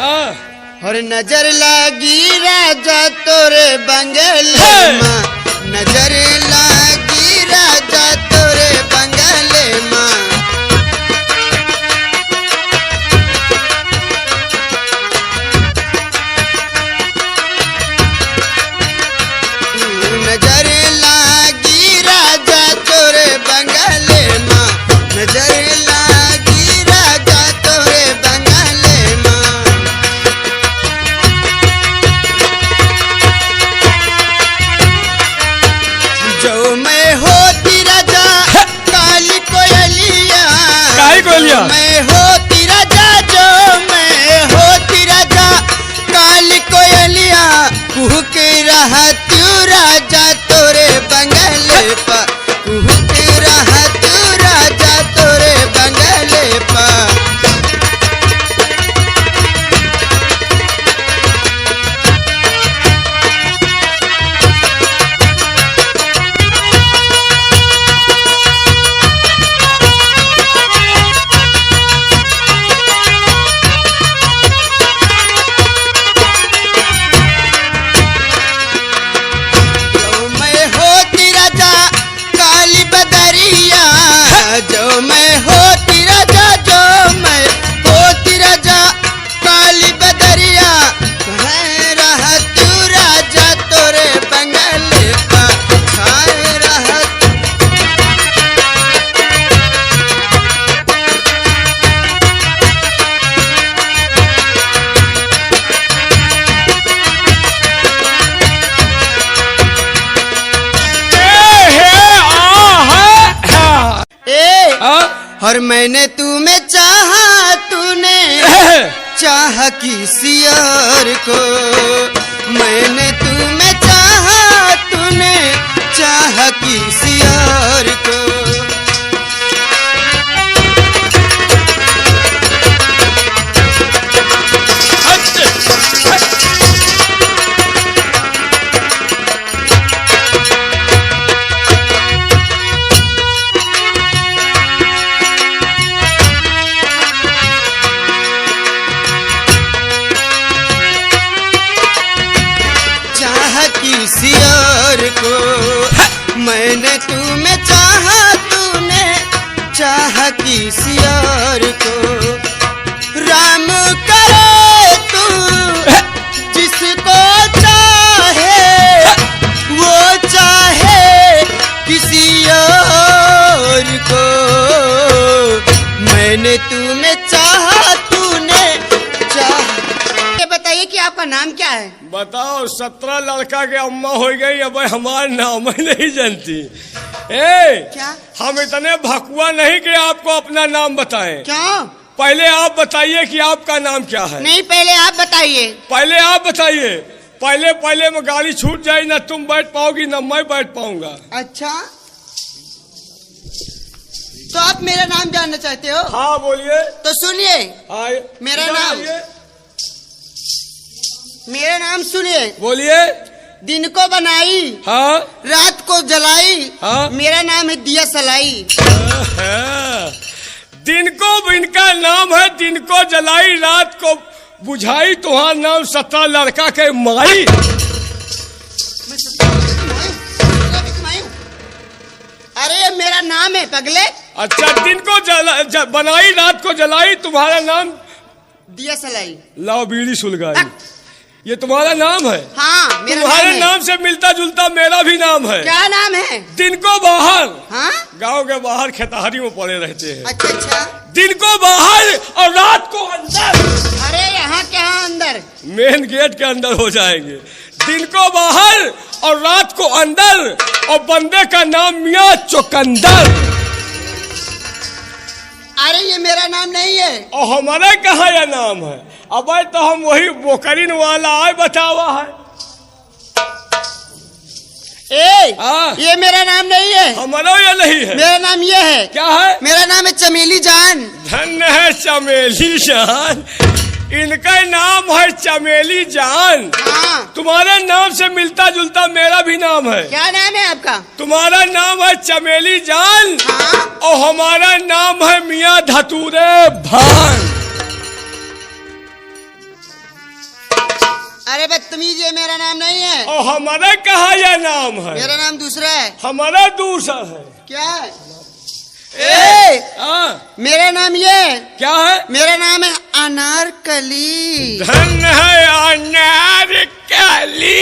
और नजर लागी राजा तोरे बंगले माँ, नजर लागी राजा तोरे बंगले माँ। नजर लागी राजा तोरे बंगले माँ, नजर लागी राजा तोरे बंगले माँ। जो मैं होती राजा काली कोयलिया, मैं होती राजा, जो मैं होती राजा काली कोयलिया, कुहक रहा तू राजा तोरे बंगले पर, कुहक रहा तू राजा तोरे बंगले पर। जो मैं होती राजा, जो मैं होती राजा काली बदरिया, है रहा तू राजा तोरे बंगले पर, है रहा। और मैंने तुम्हें चाहा, तूने चाहा किसी और को, मैंने तुम्हें चाहा, तूने चाहा किसी और को। किसी और को मैंने तुम्हें चाहा, तूने चाहा किसी और को। राम करे तू जिसको चाहे, वो चाहे किसी और को। मैंने तुम्हें चाहा, तूने चाहा। ये बताइए कि आपका नाम क्या है? बताओ, 17 लड़का के अम्मा हो गई, अब हमारा नाम ही नहीं जानती। क्या? हम इतने भकुआ नहीं कि आपको अपना नाम बताएं। क्यों? पहले आप बताइए कि आपका नाम क्या है। नहीं, पहले आप बताइए। पहले आप बताइए। पहले में गाड़ी छूट जाए, ना तुम बैठ पाओगी ना मैं बैठ पाऊंगा। अच्छा, तो आप मेरा नाम जानना चाहते हो? हाँ बोलिए। तो सुनिए, मेरा नाम सुनिए। बोलिए। दिन को बनाई, हाँ, रात को जलाई, हाँ, मेरा नाम है दिया सलाई। दिन को इनका नाम है, दिन को जलाई रात को बुझाई, तुम्हारा नाम 17 लड़का के माई। अरे ये मेरा नाम है पगले। अच्छा, दिन को बनाई रात को जलाई, तुम्हारा नाम दिया सलाई। लाओ बीड़ी सुलगाई, ये तुम्हारा नाम है? हाँ, मेरा तुम्हारे नाम से मिलता जुलता मेरा भी नाम है। क्या नाम है? दिन को बाहर। हाँ? गांव के बाहर खेतहरी में पड़े रहते हैं। अच्छा अच्छा। दिन को बाहर और रात को अंदर। अरे यहाँ क्या अंदर? मेन गेट के अंदर हो जाएंगे। दिन को बाहर और रात को अंदर, और बंदे का नाम मियाँ चौकंदर। अरे ये मेरा नाम नहीं है। और हमारा कहाँ यह नाम है? अब तो हम वही बोकरीन वाला आए बतावा है। ये मेरा नाम नहीं है। हमारा ये नहीं है। मेरा नाम ये है। क्या है? मेरा नाम है चमेली जान। धन्य है चमेली जान, इनका नाम है चमेली जान। हाँ। तुम्हारे नाम से मिलता जुलता मेरा भी नाम है। क्या नाम है आपका? तुम्हारा नाम है चमेली जान। हाँ? और हमारा नाम है मियाँ धतूरे भान। अरे बदतमीज, ये मेरा नाम नहीं है। और हमारा कहा यह नाम है? मेरा नाम दूसरा है। हमारा दूसरा है। क्या है? मेरा नाम ये है। क्या है? मेरा नाम है अनारकली। धन है अनारकली।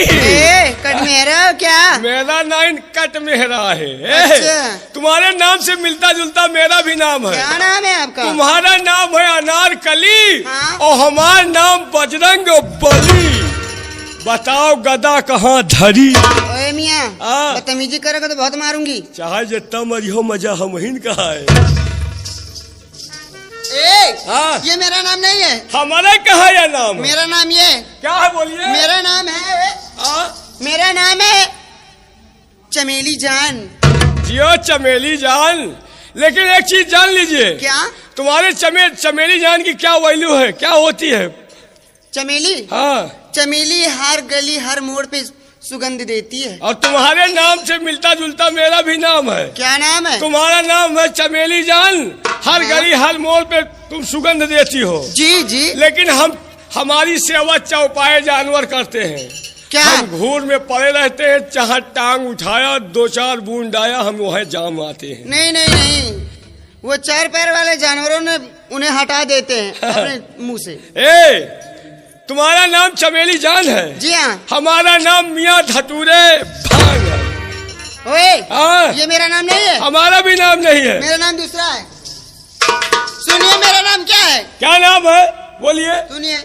कटमेरा क्या? मेरा नाम कटमेरा है। अच्छा। तुम्हारे नाम से मिलता जुलता मेरा भी नाम है। क्या नाम है आपका? तुम्हारा नाम है अनारकली। हाँ? और हमारा नाम बजरंग बली। बताओ गदा कहाँ धरी? ओए मियाँ, बदतमीजी करोगे तो बहुत मारूंगी। चाहे जितना मरियो मजा हम ही कहा है। ये मेरा नाम नहीं है। हमारा कहा यह नाम? मेरा नाम ये। क्या है बोलिए? मेरा नाम है मेरा नाम है चमेली जान। जियो चमेली जान। लेकिन एक चीज जान लीजिए। क्या? तुम्हारे चमेली जान की क्या वैल्यू है, क्या होती है? चमेली? हाँ, चमेली हर गली हर मोड़ पे सुगंध देती है। और तुम्हारे नाम से मिलता जुलता मेरा भी नाम है। क्या नाम है? तुम्हारा नाम है चमेली जान। हर गली हर मोड़ पे तुम सुगंध देती हो। जी जी। लेकिन हमारी सेवा चौपाए जानवर करते हैं। क्या? हम घूर में पड़े रहते हैं, चाहे टांग उठाया, 2-4 बूंद आया, हम वहाँ जाम आते हैं। नहीं नहीं नहीं, वो 4 पैर वाले जानवरों ने उन्हें हटा देते हैं अपने मुंह से। तुम्हारा नाम चमेली जान है? जी हाँ। हमारा नाम मियाँ धतूरे भांग है। ओए, ये मेरा नाम नहीं है। हमारा भी नाम नहीं है। मेरा नाम दूसरा है। सुनिए, मेरा नाम क्या है? क्या नाम है? बोलिए। सुनिए।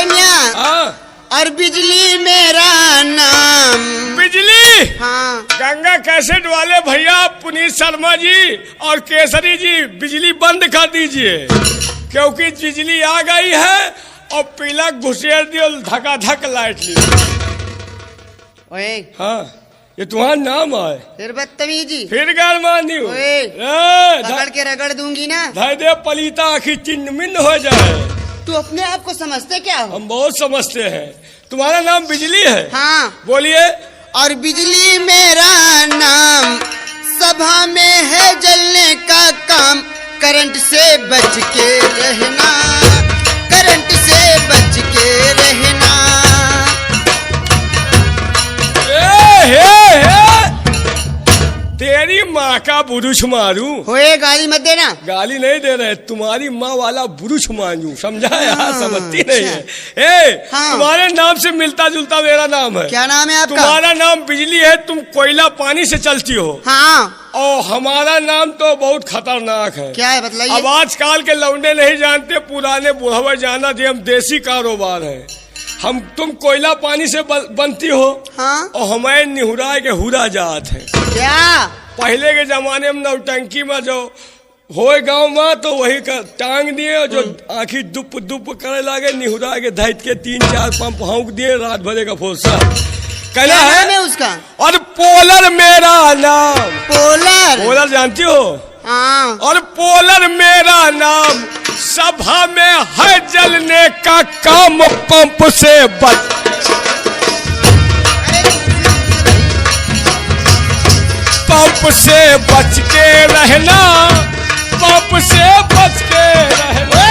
मियाँ, और बिजली मेरा नाम। बिजली? हाँ। गंगा कैसेट वाले भैया पुनीत शर्मा जी और केसरी जी, बिजली बंद कर दीजिए, क्योंकि बिजली आ गई है और पीला घुसेड़ दियो, धका-धक लाइट ली। ओए, हाँ, ये तुम्हारा नाम है। फिर बदतमीजी, फिर गरमानी हो। पकड़ के रगड़ दूंगी ना। धर दे पलीता आखिर चिन्ह हो जाए। तू अपने आप को समझते क्या हो? हम बहुत समझते हैं। तुम्हारा नाम बिजली है? हाँ। बोलिए। और बिजली मेरा नाम, सभा में है जलने का काम, करंट से बच के रहना, करंट से बच के रहना। तेरी माँ का बुरुष मारू। होए, गाली मत देना। गाली नहीं दे रहे, तुम्हारी माँ वाला बुरुष मांजू, समझा? यार समझती नहीं है। हाँ। तुम्हारे नाम से मिलता जुलता मेरा नाम है। क्या नाम है आपका? तुम्हारा नाम बिजली है, तुम कोयला पानी से चलती हो। हाँ। और हमारा नाम तो बहुत खतरनाक है। क्या है बताइए? अब आजकल के लौंडे नहीं जानते, पुराने बुढ़ावे जाना थे। हम देसी कारोबार है। तुम कोयला पानी से बनती हो। हाँ? और हमारे निहुरा के हुरा जात है। क्या? पहले के जमाने में नौटंकी में जो होए गांव में, तो वही का टांग दिए, जो आँखी दुप दुप करे लागे, निहुरा के धैत के 3-4 पंप हौंक दिए, रात भरे का फोसा कहना है उसका। और पोलर मेरा नाम। पोलर जानती हो? हाँ। और पोलर मेरा नाम, सभा में है जलने का काम, पंप से बच, पंप से बच के रहना, पंप से बच के रहना।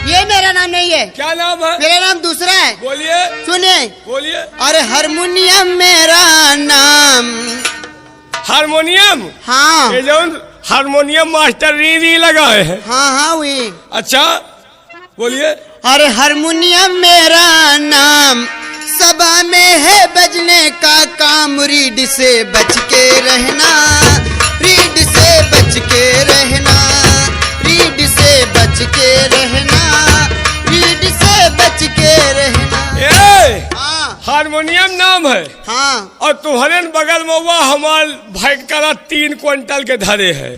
ये मेरा नाम नहीं है। क्या नाम है? मेरा नाम दूसरा है। बोलिए। सुनिए। बोलिए। अरे हारमोनियम मेरा नाम। हारमोनियम? हाँ। ये जो हारमोनियम मास्टर री लगाए हैं। हाँ हाँ वही। अच्छा, बोलिए। अरे हारमोनियम मेरा नाम, सभा में है बजने का काम, रीड से बच के रहना, रीड से बच के रहना, रीड से बच के रहना, रीड से बच के रहना। हारमोनियम नाम है। हाँ। और तुम्हारे बगल में हुआ हमार भाई का 3 क्विंटल के धरे है।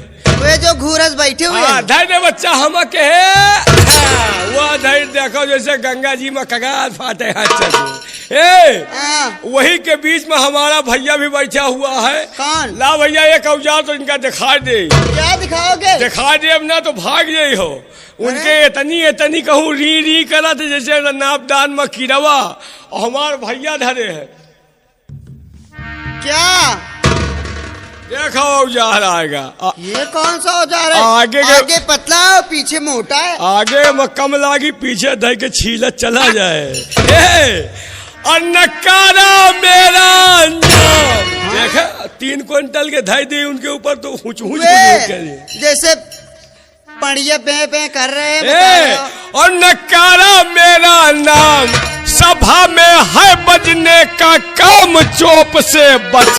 वे जो घूरस बैठे हुए हैं। धर दे बच्चा हम के वो धर देखो, जैसे गंगा जी में कगार फाटे हाथ चल। वही के बीच में हमारा भैया भी बैठा हुआ है। कौन? ला भैया, एक औजार तो इनका दिखा दे। क्या दिखाओगे? दिखा दे ना तो भाग जाई हो। उनके इतनी कहूँ री करा थे, जैसे नापदान में कीड़वा, और हमारे भैया धरे है। क्या? देखो औजार आएगा। ये कौन सा औजार है? आगे पतला और पीछे मोटा है। आगे में कम लागी, पीछे धर के छीला चला जाए। नकारा मेरा नाम। देखा 3 क्विंटल के धाई दी उनके ऊपर तो हुच जैसे पड़िया पे कर रहे हैं। और नकारा मेरा नाम, सभा में है बजने का काम, चोप से बच